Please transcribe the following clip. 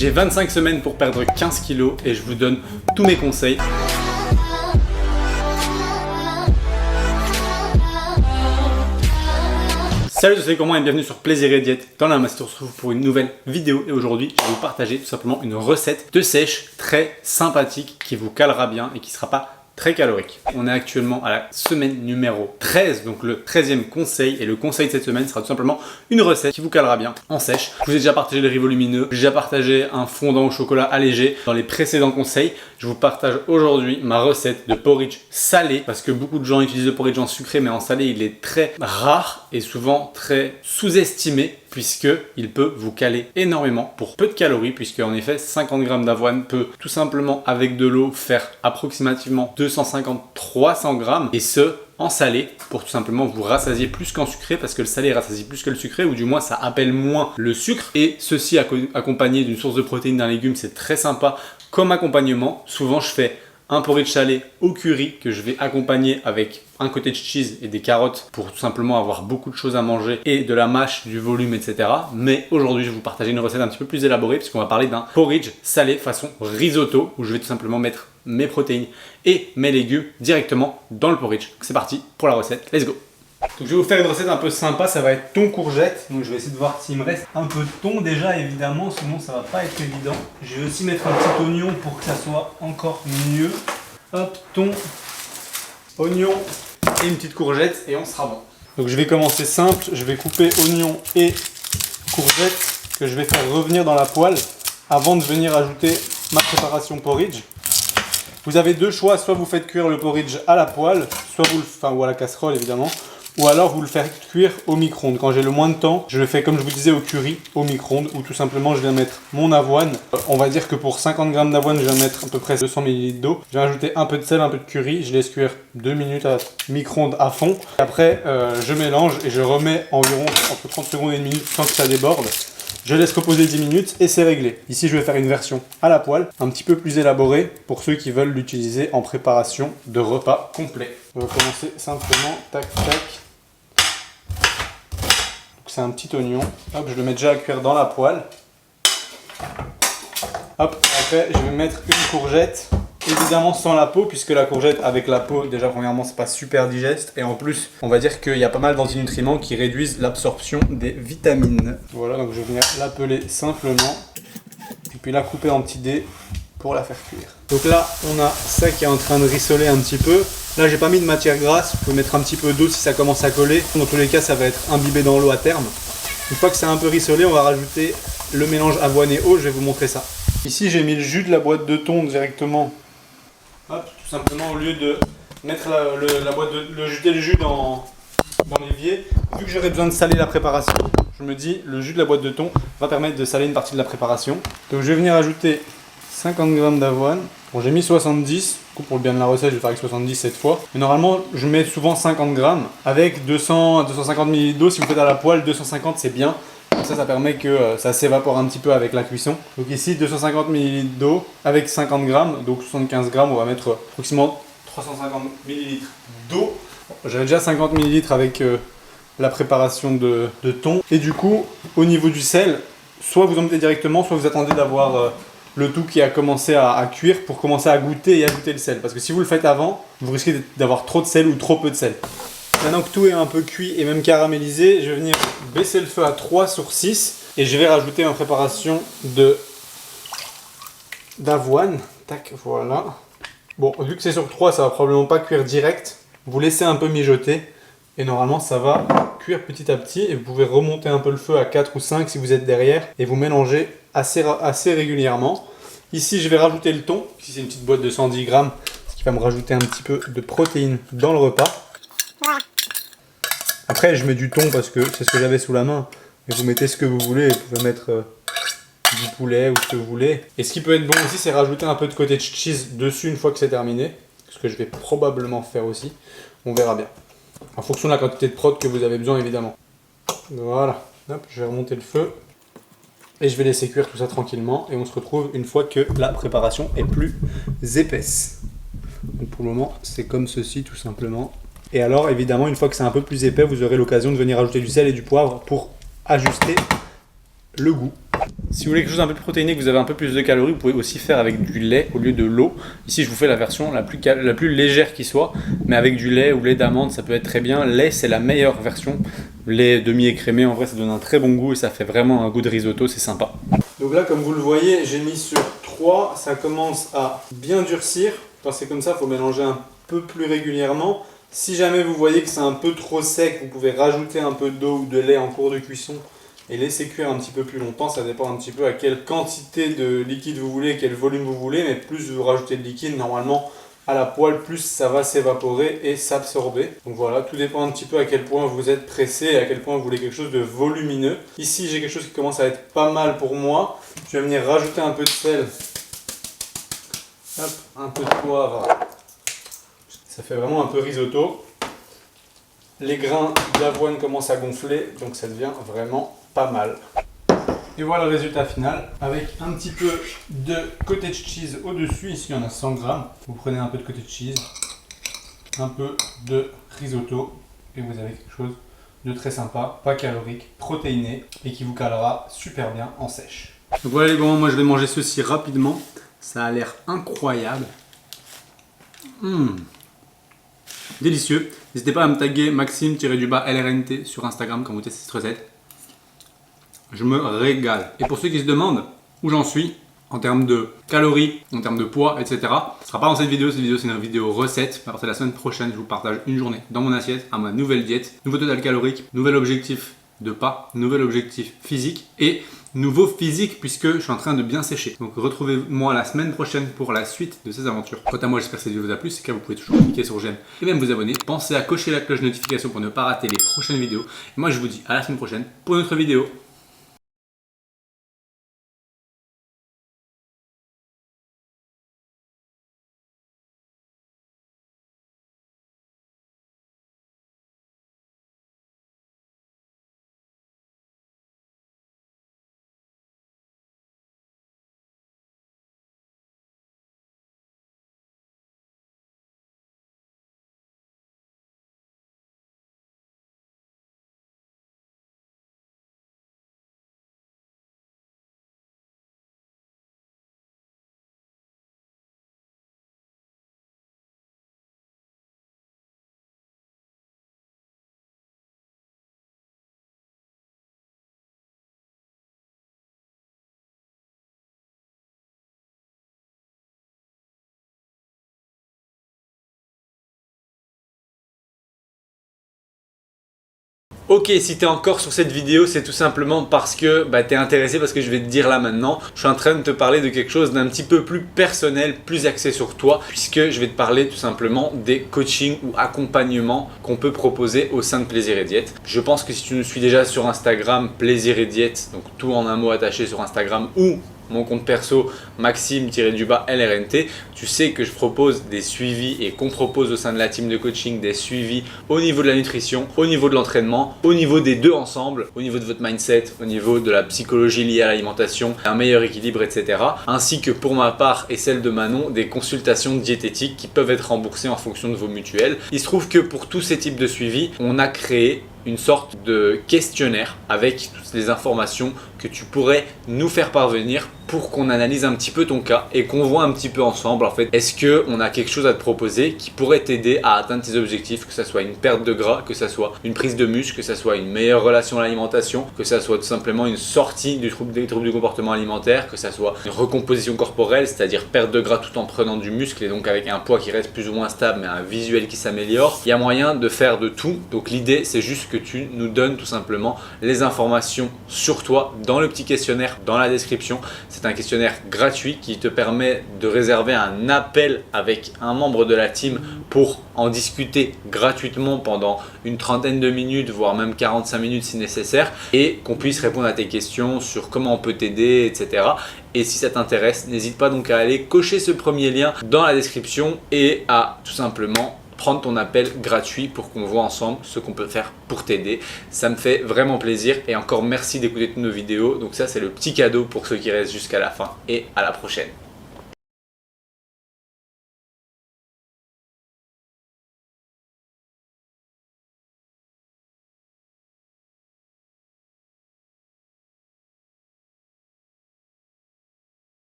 J'ai 25 semaines pour perdre 15 kilos et je vous donne tous mes conseils. Salut, c'est comment et bienvenue sur Plaisir et Diète. Dans la master, on se retrouve pour une nouvelle vidéo et aujourd'hui je vais vous partager tout simplement une recette de sèche très sympathique qui vous calera bien et qui ne sera pas très calorique. On est actuellement à la semaine numéro 13, donc le 13e conseil, et le conseil de cette semaine sera tout simplement une recette qui vous calera bien en sèche. Je vous ai déjà partagé le riz volumineux, j'ai déjà partagé un fondant au chocolat allégé dans les précédents conseils. Je vous partage aujourd'hui ma recette de porridge salé parce que beaucoup de gens utilisent le porridge en sucré, mais en salé il est très rare et souvent très sous-estimé, puisqu'il peut vous caler énormément pour peu de calories, puisque en effet 50 g d'avoine peut tout simplement avec de l'eau faire approximativement 250-300 g, et ce en salé, pour tout simplement vous rassasier plus qu'en sucré, parce que le salé rassasie plus que le sucré, ou du moins ça appelle moins le sucre, et ceci accompagné d'une source de protéines d'un légume, c'est très sympa comme accompagnement. Souvent je fais un porridge salé au curry que je vais accompagner avec un cottage cheese et des carottes pour tout simplement avoir beaucoup de choses à manger et de la mâche, du volume, etc. Mais aujourd'hui, je vais vous partager une recette un petit peu plus élaborée puisqu'on va parler d'un porridge salé façon risotto où je vais tout simplement mettre mes protéines et mes légumes directement dans le porridge. C'est parti pour la recette, let's go! Donc je vais vous faire une recette un peu sympa, ça va être thon courgette. Donc je vais essayer de voir s'il me reste un peu de thon déjà évidemment, sinon ça va pas être évident. Je vais aussi mettre un petit oignon pour que ça soit encore mieux. Hop, thon, oignon et une petite courgette et on sera bon. Donc je vais commencer simple, je vais couper oignon et courgette que je vais faire revenir dans la poêle avant de venir ajouter ma préparation porridge. Vous avez deux choix, soit vous faites cuire le porridge à la poêle, soit vous ou à la casserole évidemment, ou alors vous le faites cuire au micro-ondes. Quand j'ai le moins de temps, je le fais comme je vous disais au curry, au micro-ondes, où tout simplement je viens mettre mon avoine. On va dire que pour 50 g d'avoine, je viens mettre à peu près 200 ml d'eau. Je viens ajouter un peu de sel, un peu de curry, je laisse cuire 2 minutes à micro-ondes à fond. Après, je mélange et je remets environ entre 30 secondes et une minute sans que ça déborde. Je laisse reposer 10 minutes et c'est réglé. Ici, je vais faire une version à la poêle, un petit peu plus élaborée pour ceux qui veulent l'utiliser en préparation de repas complet. On va commencer simplement, tac, tac. C'est un petit oignon. Hop, je le mets déjà à cuire dans la poêle. Hop, après, je vais mettre une courgette. Évidemment sans la peau, puisque la courgette avec la peau, déjà premièrement c'est pas super digeste, et en plus on va dire qu'il y a pas mal d'antinutriments qui réduisent l'absorption des vitamines. Voilà, donc je vais venir la peler simplement et puis la couper en petits dés pour la faire cuire. Donc là on a ça qui est en train de rissoler un petit peu. Là j'ai pas mis de matière grasse, vous pouvez mettre un petit peu d'eau si ça commence à coller. Dans tous les cas ça va être imbibé dans l'eau à terme. Une fois que c'est un peu rissolé, on va rajouter le mélange avoine et eau, je vais vous montrer ça. Ici j'ai mis le jus de la boîte de thon directement. Hop, tout simplement, au lieu de mettre jeter le jus dans l'évier, vu que j'aurais besoin de saler la préparation, je me dis le jus de la boîte de thon va permettre de saler une partie de la préparation. Donc je vais venir ajouter 50 g d'avoine. Bon, j'ai mis 70, pour le bien de la recette je vais faire avec 70 cette fois. Mais normalement je mets souvent 50 g avec 200 à 250 ml d'eau. Si vous faites à la poêle, 250 c'est bien. Ça permet que ça s'évapore un petit peu avec la cuisson. Donc ici 250 ml d'eau avec 50 g, donc 75 g, on va mettre approximativement 350 ml d'eau. J'avais déjà 50 ml avec la préparation de thon. Et du coup, au niveau du sel, soit vous en mettez directement, soit vous attendez d'avoir le tout qui a commencé à cuire pour commencer à goûter et ajouter le sel. Parce que si vous le faites avant, vous risquez d'avoir trop de sel ou trop peu de sel. Maintenant que tout est un peu cuit et même caramélisé, je vais venir baisser le feu à 3 sur 6 et je vais rajouter ma préparation d'avoine. Tac, voilà. Bon, vu que c'est sur 3, ça va probablement pas cuire direct. Vous laissez un peu mijoter et normalement ça va cuire petit à petit et vous pouvez remonter un peu le feu à 4 ou 5 si vous êtes derrière et vous mélangez assez régulièrement. Ici, je vais rajouter le thon. Ici, c'est une petite boîte de 110 g, ce qui va me rajouter un petit peu de protéines dans le repas. Après je mets du thon parce que c'est ce que j'avais sous la main, mais vous mettez ce que vous voulez, vous pouvez mettre du poulet ou ce que vous voulez. Et ce qui peut être bon aussi, c'est rajouter un peu de cottage cheese dessus une fois que c'est terminé, ce que je vais probablement faire aussi, on verra bien. En fonction de la quantité de prot que vous avez besoin évidemment. Voilà, hop, je vais remonter le feu et je vais laisser cuire tout ça tranquillement et on se retrouve une fois que la préparation est plus épaisse. Donc pour le moment c'est comme ceci tout simplement. Et alors évidemment une fois que c'est un peu plus épais, vous aurez l'occasion de venir ajouter du sel et du poivre pour ajuster le goût. Si vous voulez quelque chose un peu plus protéiné, que vous avez un peu plus de calories, vous pouvez aussi faire avec du lait au lieu de l'eau. Ici, je vous fais la version la plus légère qui soit, mais avec du lait ou lait d'amande, ça peut être très bien. Lait, c'est la meilleure version. Lait demi-écrémé, en vrai, ça donne un très bon goût et ça fait vraiment un goût de risotto, c'est sympa. Donc là, comme vous le voyez, j'ai mis sur 3. Ça commence à bien durcir. Quand c'est comme ça, il faut mélanger un peu plus régulièrement. Si jamais vous voyez que c'est un peu trop sec, vous pouvez rajouter un peu d'eau ou de lait en cours de cuisson et laisser cuire un petit peu plus longtemps. Ça dépend un petit peu à quelle quantité de liquide vous voulez, quel volume vous voulez, mais plus vous rajoutez de liquide, normalement à la poêle, plus ça va s'évaporer et s'absorber. Donc voilà, tout dépend un petit peu à quel point vous êtes pressé et à quel point vous voulez quelque chose de volumineux. Ici, j'ai quelque chose qui commence à être pas mal pour moi. Je vais venir rajouter un peu de sel, hop, un peu de poivre. Ça fait vraiment un peu risotto. Les grains d'avoine commencent à gonfler, donc ça devient vraiment pas mal. Et voilà le résultat final, avec un petit peu de cottage cheese au-dessus. Ici, on a 100 grammes. Vous prenez un peu de cottage cheese, un peu de risotto, et vous avez quelque chose de très sympa, pas calorique, protéiné, et qui vous calera super bien en sèche. Donc voilà les gars, moi je vais manger ceci rapidement. Ça a l'air incroyable. Délicieux. N'hésitez pas à me taguer Maxime-LRNT sur Instagram quand vous testez cette recette. Je me régale. Et pour ceux qui se demandent où j'en suis en termes de calories, en termes de poids, etc. Ce ne sera pas dans cette vidéo c'est une vidéo recette. À partir de la semaine prochaine, je vous partage une journée dans mon assiette à ma nouvelle diète. Nouveau total calorique, nouvel objectif de pas, nouvel objectif physique et nouveau physique puisque je suis en train de bien sécher. Donc retrouvez-moi la semaine prochaine pour la suite de ces aventures. Quant à moi, j'espère que cette vidéo vous a plu. C'est le cas, vous pouvez toujours cliquer sur j'aime et même vous abonner. Pensez à cocher la cloche de notification pour ne pas rater les prochaines vidéos. Et moi, je vous dis à la semaine prochaine pour une autre vidéo. Ok, si tu es encore sur cette vidéo, c'est tout simplement parce que tu es intéressé, parce que je vais te dire là maintenant, je suis en train de te parler de quelque chose d'un petit peu plus personnel, plus axé sur toi, puisque je vais te parler tout simplement des coachings ou accompagnements qu'on peut proposer au sein de Plaisir et Diète. Je pense que si tu nous suis déjà sur Instagram, Plaisir et Diète, donc tout en un mot attaché sur Instagram, ou mon compte perso Maxime-LRNT, tu sais que je propose des suivis et qu'on propose au sein de la team de coaching des suivis au niveau de la nutrition, au niveau de l'entraînement, au niveau des deux ensemble, au niveau de votre mindset, au niveau de la psychologie liée à l'alimentation, un meilleur équilibre, etc. Ainsi que pour ma part et celle de Manon, des consultations diététiques qui peuvent être remboursées en fonction de vos mutuelles. Il se trouve que pour tous ces types de suivis, on a créé une sorte de questionnaire avec toutes les informations que tu pourrais nous faire parvenir pour qu'on analyse un petit peu ton cas et qu'on voit un petit peu ensemble en fait est-ce qu'on a quelque chose à te proposer qui pourrait t'aider à atteindre tes objectifs, que ça soit une perte de gras, que ça soit une prise de muscle, que ça soit une meilleure relation à l'alimentation, que ça soit tout simplement une sortie des troubles du comportement alimentaire, que ça soit une recomposition corporelle, c'est-à-dire perte de gras tout en prenant du muscle et donc avec un poids qui reste plus ou moins stable mais un visuel qui s'améliore. Il y a moyen de faire de tout, donc l'idée c'est juste que tu nous donnes tout simplement les informations sur toi dans le petit questionnaire dans la description. C'est un questionnaire gratuit qui te permet de réserver un appel avec un membre de la team pour en discuter gratuitement pendant une trentaine de minutes, voire même 45 minutes si nécessaire, et qu'on puisse répondre à tes questions sur comment on peut t'aider, etc. Et si ça t'intéresse, n'hésite pas donc à aller cocher ce premier lien dans la description et à tout simplement prendre ton appel gratuit pour qu'on voit ensemble ce qu'on peut faire pour t'aider. Ça me fait vraiment plaisir et encore merci d'écouter toutes nos vidéos. Donc ça c'est le petit cadeau pour ceux qui restent jusqu'à la fin et à la prochaine.